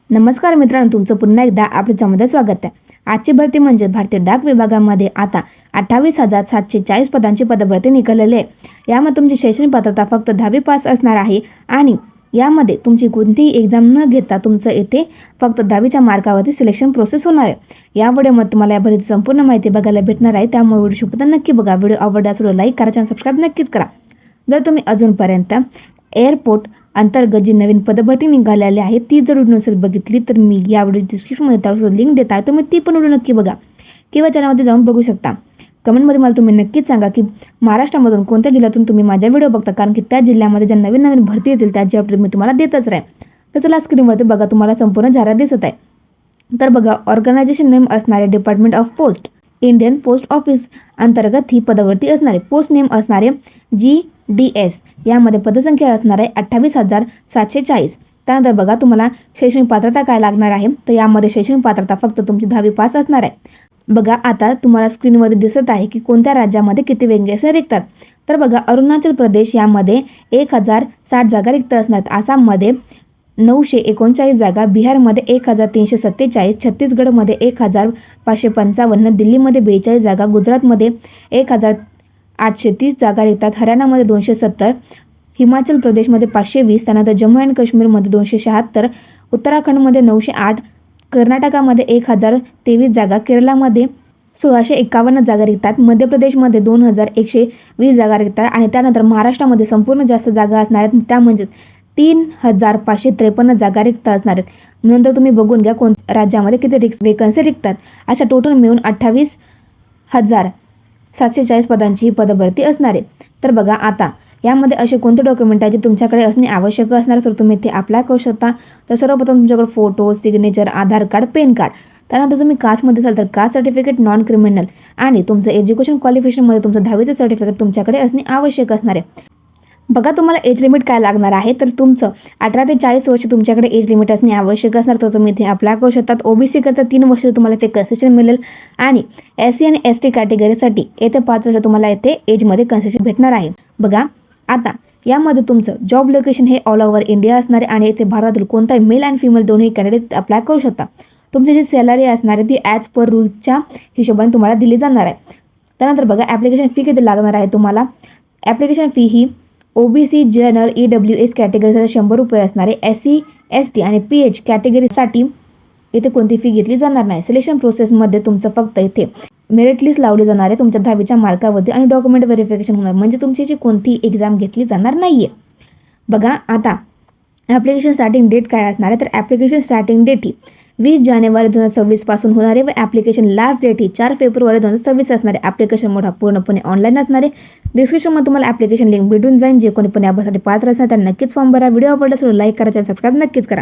नमस्कार मित्रांनो, तुमचं पुन्हा एकदा आपल्या चॅनलमध्ये स्वागत आहे. आजची भरती म्हणजे भारतीय डाक विभागामध्ये आता 28,740 पदांची पदभरती निघालेली आहे. यामध्ये तुमची शैक्षणिक पात्रता फक्त 10वी पास असणार आहे आणि यामध्ये तुमची कोणतीही एक्झाम न घेता तुमचं येथे फक्त 10वीच्या मार्कावरती सिलेक्शन प्रोसेस होणार आहे. या व्हिडिओमध्ये तुम्हाला या भरतीची संपूर्ण माहिती बघायला भेटणार आहे. त्यामुळे व्हिडिओ शेवटपर्यंत नक्की बघा. व्हिडिओ आवडल्यास लाईक करा, चॅनल सबस्क्राईब नक्कीच करा. जर तुम्ही अजूनपर्यंत एअरपोर्ट अंतर्गत जी नवीन पदभरती निघालेली आहे ती जर नसेल बघितली तर मी या व्हिडिओ डिस्क्रिप्शनमध्ये त्यावर लिंक देत आहे, तुम्ही ती पण व्हिडिओ नक्की बघा किंवा चॅनलमध्ये जाऊन बघू शकता. कमेंटमध्ये मला तुम्ही नक्कीच सांगा की महाराष्ट्रामधून कोणत्या जिल्ह्यातून तुम्ही माझ्या व्हिडिओ बघता, कारण की त्या जिल्ह्यामध्ये ज्या नवीन भरती येतील त्याची अपडेट मी तुम्हाला देतच राहील. तर चला स्क्रीनमध्ये बघा, तुम्हाला संपूर्ण जाहिरात दिसत आहे. तर बघा, ऑर्गनायझेशन नेम असणारे department of post, Indian post office अंतर्गत ही पदभरती असणारे. पोस्ट नेम असणारे GDS. यामध्ये पदसंख्या असणार आहे 28,740. त्यानंतर बघा, तुम्हाला शैक्षणिक पात्रता काय लागणार आहे, तर यामध्ये शैक्षणिक पात्रता फक्त तुमची 10वी पास असणार आहे. बघा, आता तुम्हाला स्क्रीनमध्ये दिसत आहे की कोणत्या राज्यामध्ये किती वेकेन्सी रिक्तात. तर बघा, अरुणाचल प्रदेश यामध्ये 1060 जागा रिक्त असणार. आसाममध्ये 939 जागा, बिहारमध्ये 1347, छत्तीसगडमध्ये 1555, दिल्लीमध्ये 42 जागा, गुजरातमध्ये 1830 जागा रिक्तात, हरियाणामध्ये 270, हिमाचल प्रदेशमध्ये 520, त्यानंतर जम्मू अँड काश्मीरमध्ये 276, उत्तराखंडमध्ये 908, कर्नाटकामध्ये 1023 जागा, केरळमध्ये 1651 जागा रिक्तात, मध्य प्रदेशमध्ये 2120 जागा रिक्तात आणि त्यानंतर महाराष्ट्रामध्ये संपूर्ण जास्त जागा असणार आहेत, त्या म्हणजे 3553 जागा रिक्त असणार आहेत. नंतर तुम्ही बघून घ्या कोणत्या राज्यामध्ये किती वेकन्सी रिक्तात. अशा टोटल मिळून 28,740 पदांची ही पदभरती असणार आहे. तर बघा, आता यामध्ये असे कोणते डॉक्युमेंट आहे जे तुमच्याकडे असणे आवश्यक असणार, तर तुम्ही ते अप्लाय करू शकता. तर सर्वप्रथम तुमच्याकडे फोटो, सिग्नेचर, आधार कार्ड, पॅन कार्ड. त्यानंतर तुम्ही कास्टमध्ये असाल तर कास्ट सर्टिफिकेट, नॉन क्रिमिनल आणि तुमचं एज्युकेशन क्वालिफिकेशनमध्ये तुमचं 10वीचं सर्टिफिकेट तुमच्याकडे असणे आवश्यक असणार आहे. बघा, तुम्हाला एज लिमिट काय लागणार आहे, तर तुमचं 18 ते 40 वर्ष तुमच्याकडे एज लिमिट असणे आवश्यक असणार, तर तुम्ही इथे अप्लाय करू शकतात. OBC करता 3 वर्ष तुम्हाला ते कन्सेशन मिळेल आणि SC आणि ST कॅटेगरीसाठी येते 5 वर्ष तुम्हाला येथे एजमध्ये कन्सेशन भेटणार आहे. बघा, आता यामध्ये तुमचं जॉब लोकेशन हे ऑल ओव्हर इंडिया असणार आहे आणि येथे भारतातील कोणताही मेल अँड फिमेल दोन्ही कॅन्डिडेट अप्लाय करू शकता. तुमची जी सॅलरी असणार आहे ती ॲज पर रूलच्या हिशोबाने तुम्हाला दिली जाणार आहे. त्यानंतर बघा, ॲप्लिकेशन फी किती लागणार आहे तुम्हाला. ॲप्लिकेशन फी ही OBC, जनरल, EWS कॅटेगरीसाठी 100 रुपये असणार आहे. SC, ST आणि PH कॅटेगरीसाठी इथे कोणती फी घेतली जाणार नाही. सिलेक्शन प्रोसेसमध्ये तुमचं फक्त इथे मेरिट लिस्ट लावली जाणार आहे तुमच्या 10वीच्या मार्कावरती आणि डॉक्युमेंट व्हेरिफिकेशन होणार, म्हणजे तुमची जी कोणती एक्झाम घेतली जाणार नाही आहे. बघा, आता ॲप्लिकेशन स्टार्टिंग डेट काय असणार आहे, तर ॲप्लिकेशन स्टार्टिंग डेट ही 20 जानेवारी 2026 पासून होणार आहे व ॲप्लिकेशन लास्ट डेट ही 4 फेब्रुवारी 2026 असणार आहे. ॲप्लिकेशन मोड हा पूर्णपणे ऑनलाईन असणार आहे. डिस्क्रिप्शनमध्ये तुम्हाला ॲप्लिकेशन लिंक भेटून जाईल. जे कोणी पण यासाठी पात्र असणार त्यांना नक्कीच फॉर्म भरा. व्हिडिओ आवडल्यास लाईक करा, चॅनल सबस्क्राईब नक्कीच करा.